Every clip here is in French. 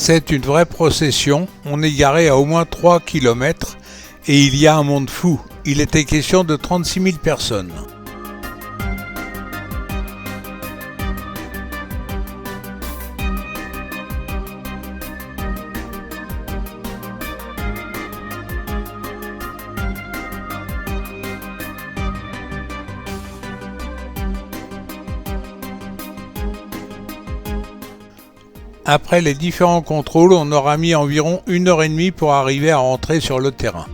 C'est une vraie procession, on est garé à au moins 3 kilomètres et il y a un monde fou. Il était question de 36 000 personnes. Après les différents contrôles, on aura mis environ 1h30 pour arriver à rentrer sur le terrain.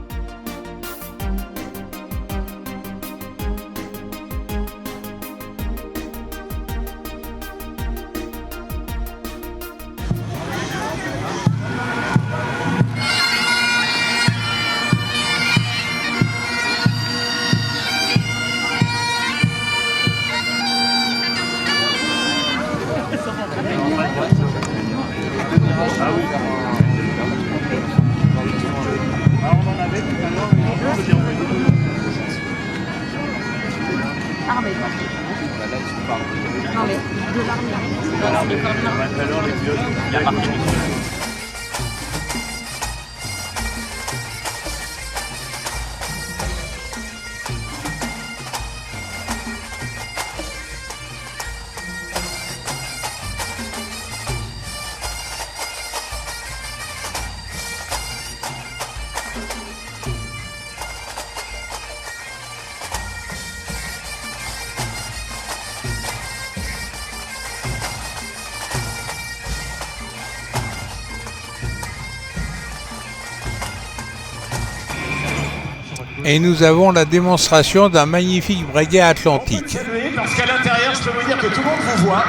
Et nous avons la démonstration d'un magnifique breguet atlantique. Parce qu'à l'intérieur, je peux vous dire que tout le monde vous voit.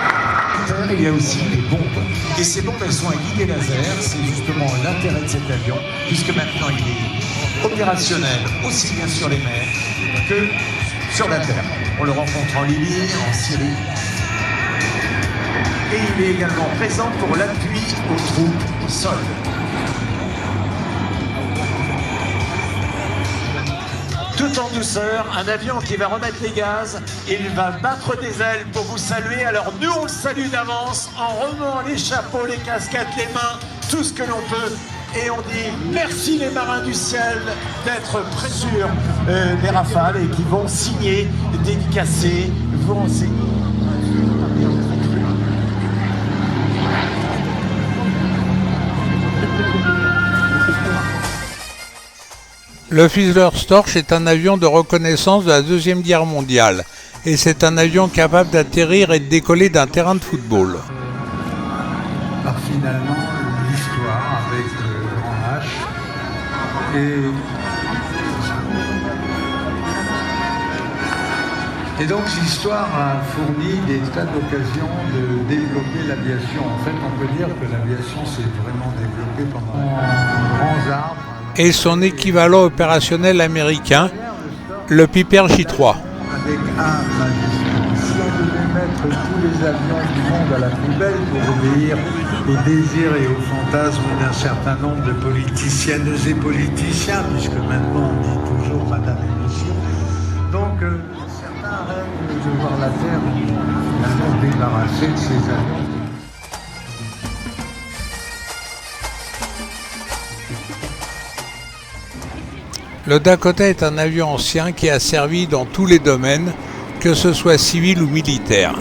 Il y a aussi des bombes. Et ces bombes, elles sont à guider laser. C'est justement l'intérêt de cet avion, puisque maintenant il est opérationnel aussi bien sur les mers que sur la terre. On le rencontre en Libye, en Syrie. Et il est également présent pour l'appui aux troupes au sol. Tout en douceur, un avion qui va remettre les gaz, il va battre des ailes pour vous saluer. Alors nous on le salue d'avance en remuant les chapeaux, les casquettes, les mains, tout ce que l'on peut. Et on dit merci les marins du ciel d'être près sur les rafales et qui vont signer, dédicacer, vous renseigner. Le Führerstorch est un avion de reconnaissance de la Deuxième Guerre mondiale et c'est un avion capable d'atterrir et de décoller d'un terrain de football. Par finalement l'histoire avec le grand H et donc l'histoire a fourni des tas d'occasions de développer l'aviation. En fait, on peut dire que l'aviation s'est vraiment développée pendant grands arbres. Et son équivalent opérationnel américain, le Piper J3. Avec un magistrat. Si on devait mettre tous les avions du monde à la poubelle pour obéir aux désirs et aux fantasmes d'un certain nombre de politiciennes et politiciens, puisque maintenant on dit toujours madame et monsieur, donc certains rêvent de voir la Terre finalement débarrassée de ces avions. Le Dakota est un avion ancien qui a servi dans tous les domaines, que ce soit civil ou militaire.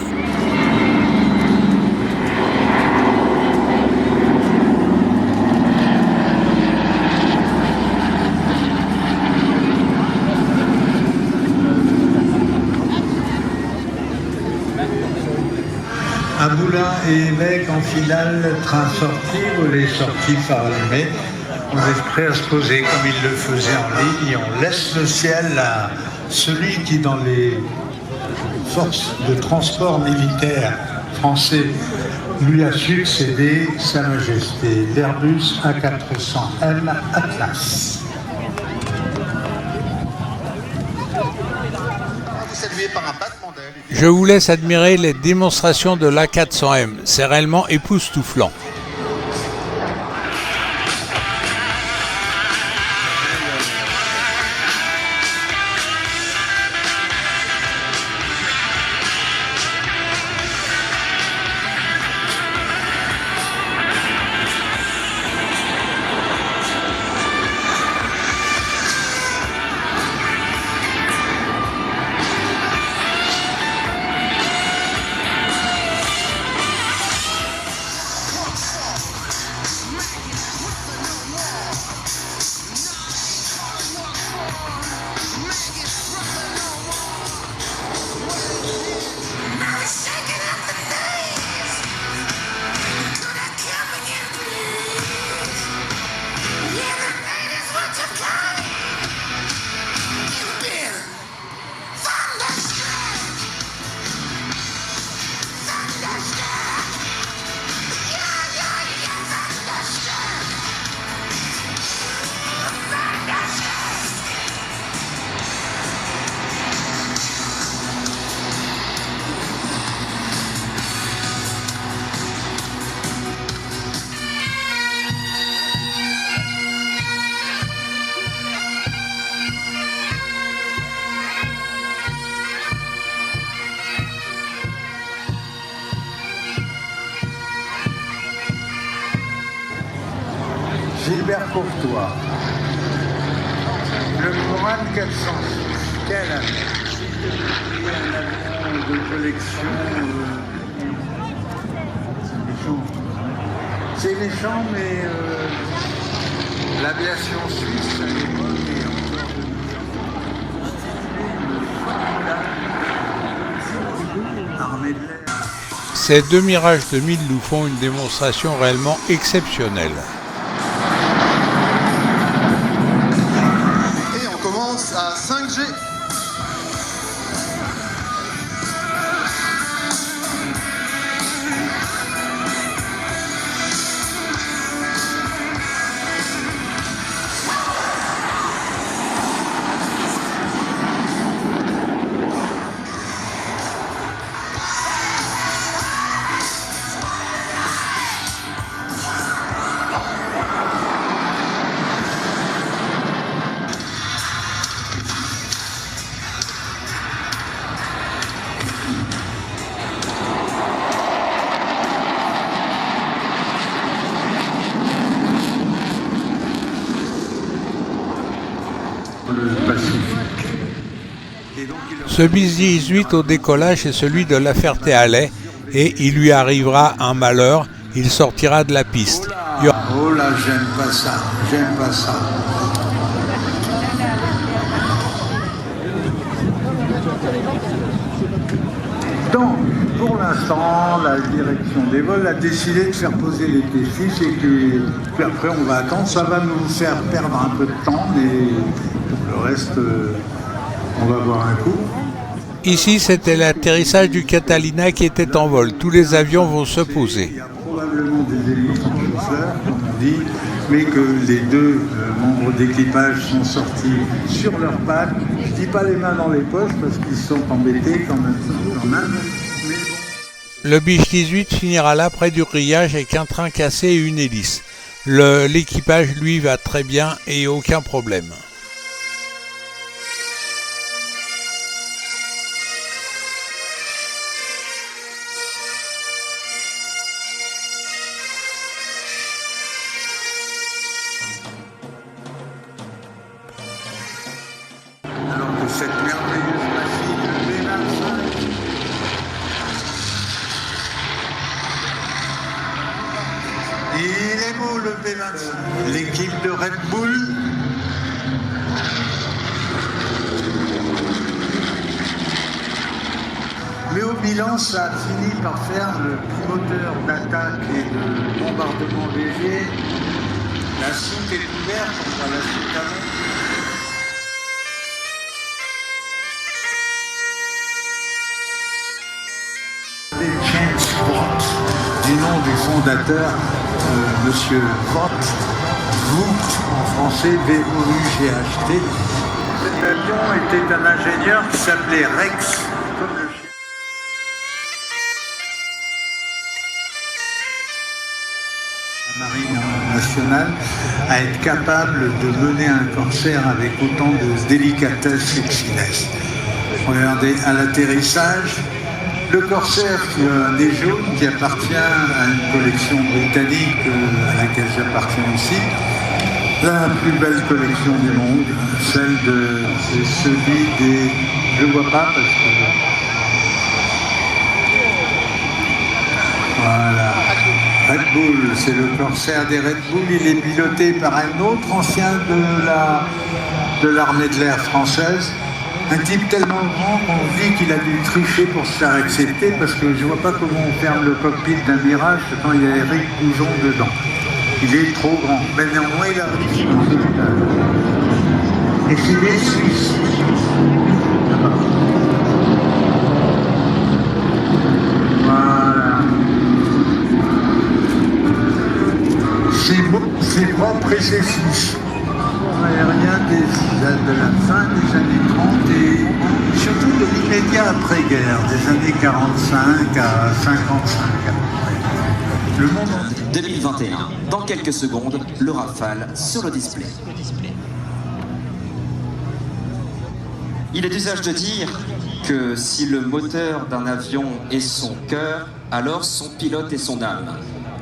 Un moulin et évêque en finale, train sorti, volet sorti par allumé. On est prêt à se poser comme il le faisait en ligne et on laisse le ciel à celui qui, dans les forces de transport militaire français, lui a succédé, Sa Majesté, l'Airbus A400M Atlas. Je vous laisse admirer les démonstrations de l'A400M, c'est réellement époustouflant. Hubert Courtois. Le Coran 406. Quel avion? Un avion de collection. C'est méchant, mais l'aviation suisse à l'époque est encore de armée de l'air. Ces deux Mirage 2000 nous font une démonstration réellement exceptionnelle. Et on commence à 5G. Ce bis 18 au décollage est celui de La Ferté-Alais et il lui arrivera un malheur, il sortira de la piste. Oh là, j'aime pas ça, j'aime pas ça. Donc, pour l'instant, la direction des vols a décidé de faire poser les T6 et puis après on va attendre. Ça va nous faire perdre un peu de temps, mais pour le reste, on va voir un coup. Ici, c'était l'atterrissage du Catalina qui était en vol. Tous les avions vont se poser. Il y a probablement des hélicoptères, comme on dit, mais que les deux membres d'équipage sont sortis sur leurs pattes. Je ne dis pas les mains dans les poches parce qu'ils sont embêtés quand même. Mais bon. Le Biche 18 finira là près du grillage avec un train cassé et une hélice. L'équipage, lui, va très bien et aucun problème. Alors que cette merveilleuse machine, le B25, il est beau le B25. L'équipe de Red Bull. Mais au bilan, ça a fini par faire le moteur d'attaque et de bombardement léger. La soute est ouverte, on voit la soute à l'eau. James Watt, du nom du fondateur, Monsieur Watt, Vogt en français, V-O-U-G-H-T. Cet avion était un ingénieur qui s'appelait Rex, comme le chien. La Marine nationale à être capable de mener un corsaire avec autant de délicatesse et de finesse. Regardez, à l'atterrissage, le corsaire qui a un nez jaune qui appartient à une collection britannique à laquelle j'appartiens aussi. La plus belle collection du monde, c'est celui des... Je ne vois pas parce que... Voilà. Red Bull, c'est le corsaire des Red Bull. Il est piloté par un autre ancien de l'armée de l'air française. Un type tellement grand qu'on dit qu'il a dû tricher pour se faire accepter parce que je ne vois pas comment on ferme le cockpit d'un Mirage quand il y a Eric Goujon dedans. Il est trop grand. Mais néanmoins, il a réussi dans ce village. Et c'est des Suisses. Voilà. C'est propre et c'est suisse. Aérien de la fin des années 30 et surtout de l'immédiat après-guerre, des années 45 à 55. Le monde 2021. Dans quelques secondes, le Rafale sur le display. Il est d'usage de dire que si le moteur d'un avion est son cœur, alors son pilote est son âme.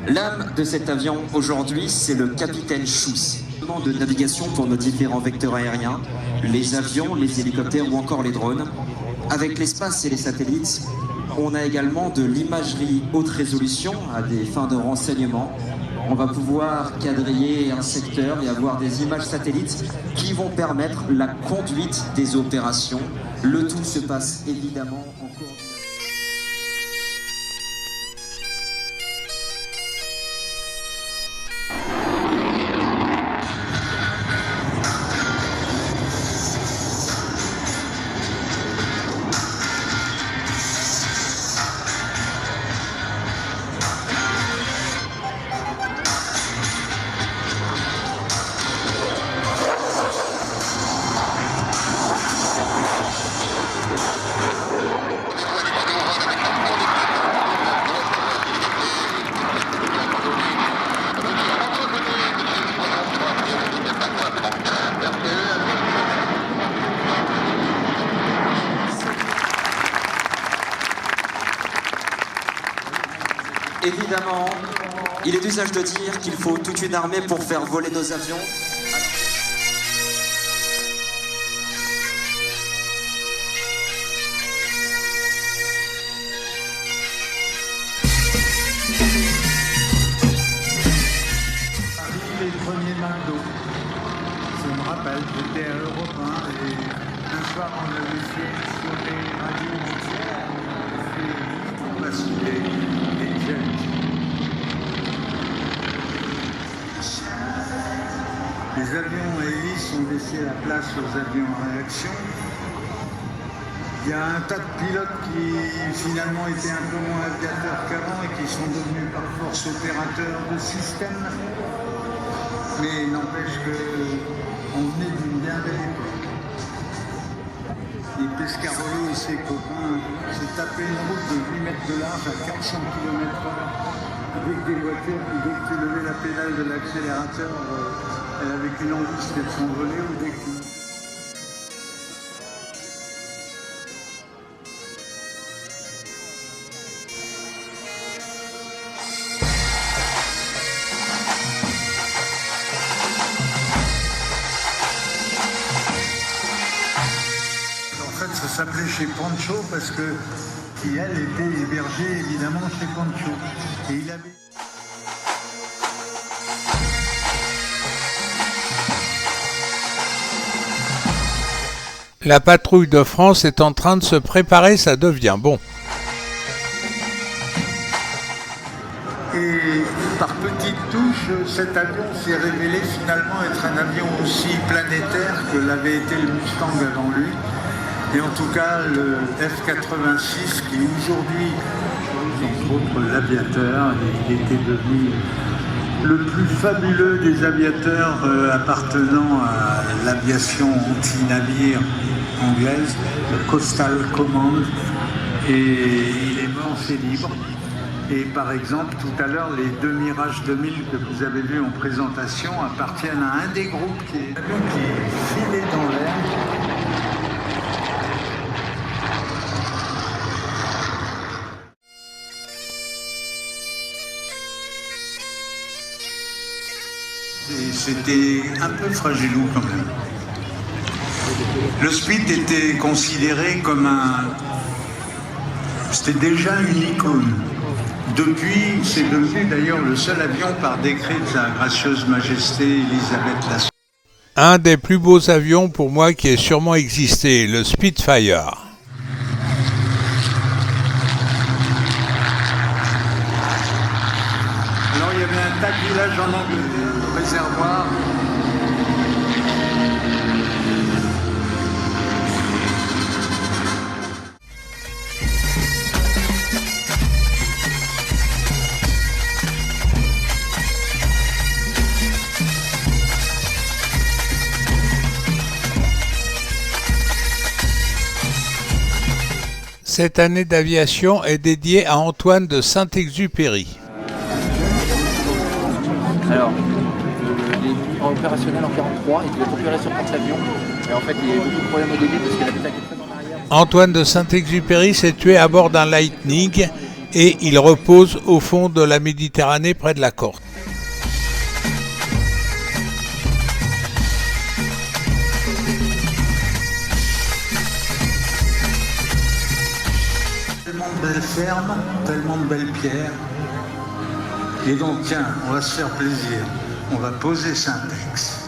L'âme de cet avion aujourd'hui, c'est le capitaine Schuss. De navigation pour nos différents vecteurs aériens, les avions, les hélicoptères ou encore les drones. Avec l'espace et les satellites, on a également de l'imagerie haute résolution à des fins de renseignement. On va pouvoir quadriller un secteur et avoir des images satellites qui vont permettre la conduite des opérations. Le tout se passe évidemment en coordination. Évidemment, il est d'usage de dire qu'il faut toute une armée pour faire voler nos avions. Les premiers mains d'eau. Je me rappelle, j'étais à Europe 1 et un soir on avait fait sur les radios entières, on a fait des jets. Les avions à hélice ont laissé la place aux avions à réaction. Il y a un tas de pilotes qui finalement étaient un peu moins aviateurs qu'avant et qui sont devenus par force opérateurs de système. Mais n'empêche qu'on venait d'une bien belle époque. Et Pescarolo et ses copains s'est tapé une route de 8 mètres de large à 400 km/h avec des voitures qui, dès que tu levais la pédale de l'accélérateur, elle avait qu'une envie, c'était de s'envoler ou dès que tu... Ça s'appelait chez Pancho parce que qui elle était hébergée évidemment chez Pancho. Et il avait... La patrouille de France est en train de se préparer, ça devient bon. Et par petites touches, cet avion s'est révélé finalement être un avion aussi planétaire que l'avait été le Mustang avant lui. Et en tout cas, le F-86, qui aujourd'hui, entre autres l'aviateur, il était devenu le plus fabuleux des aviateurs appartenant à l'aviation anti-navire anglaise, le Coastal Command, et il est mort, c'est libre. Et par exemple, tout à l'heure, les deux Mirage 2000 que vous avez vus en présentation appartiennent à un des groupes qui est filé dans l'air. Et c'était un peu fragilou quand même. Le Spit était considéré comme c'était déjà une icône. Depuis, c'est devenu d'ailleurs le seul avion par décret de Sa Gracieuse Majesté Elisabeth II. Un des plus beaux avions pour moi qui ait sûrement existé, le Spitfire. Alors il y avait un tas de villages en Angleterre, le réservoir. Cette année d'aviation est dédiée à Antoine de Saint-Exupéry. Alors, il est opérationnel en 1943, il devait être opéré sur porte-avions. Et en fait, il y a eu beaucoup de problèmes au début parce que la l'attaque est très en arrière. Antoine de Saint-Exupéry s'est tué à bord d'un Lightning et il repose au fond de la Méditerranée près de la Corse. Tellement de belles fermes, tellement de belles pierres. Et donc tiens, on va se faire plaisir. On va poser Saint-Ex.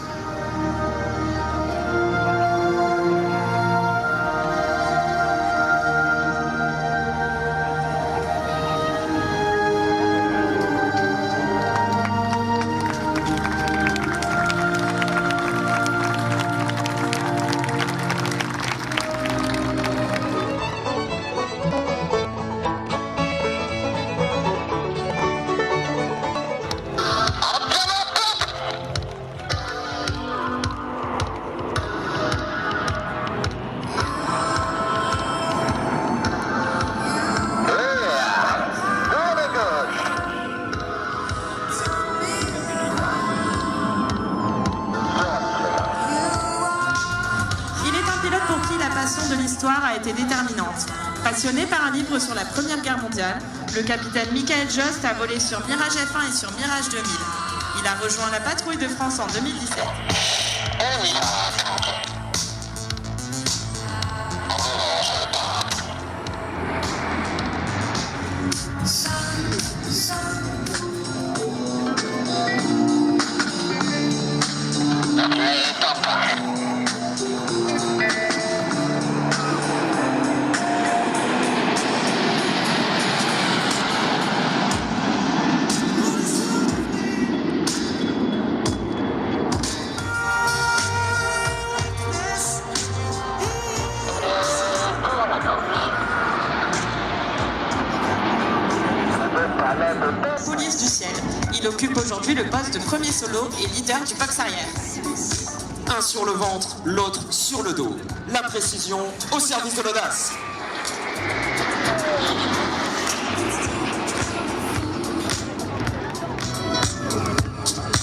De l'histoire a été déterminante. Passionné par un livre sur la Première Guerre mondiale, le capitaine Michael Jost a volé sur Mirage F1 et sur Mirage 2000. Il a rejoint la patrouille de France en 2017. Police du ciel. Il occupe aujourd'hui le poste de premier solo et leader du box arrière. Un sur le ventre, l'autre sur le dos. La précision au service de l'audace.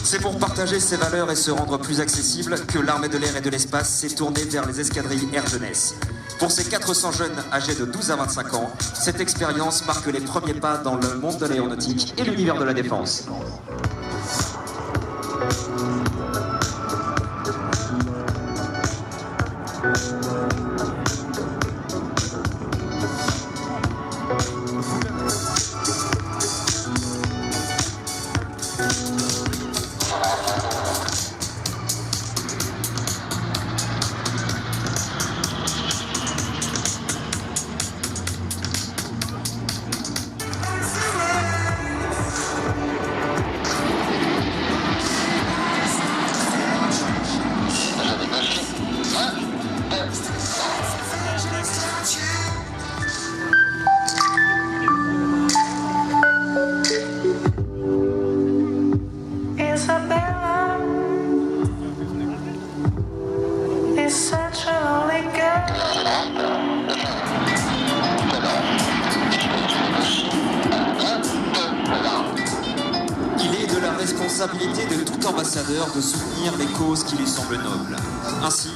C'est pour partager ses valeurs et se rendre plus accessible que l'armée de l'air et de l'espace s'est tournée vers les escadrilles Air Jeunesse. Pour ces 400 jeunes âgés de 12 à 25 ans, cette expérience marque les premiers pas dans le monde de l'aéronautique et l'univers de la défense. Responsabilité de tout ambassadeur de soutenir les causes qui lui semblent nobles. Ainsi,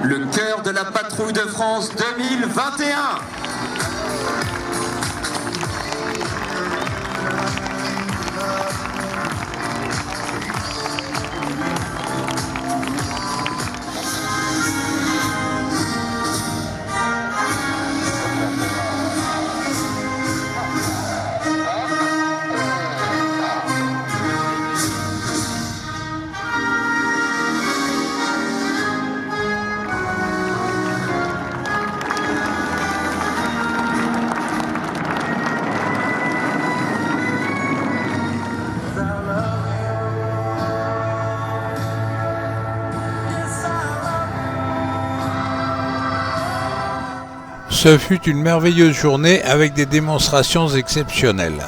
le cœur de la patrouille de France 2021. Ce fut une merveilleuse journée avec des démonstrations exceptionnelles.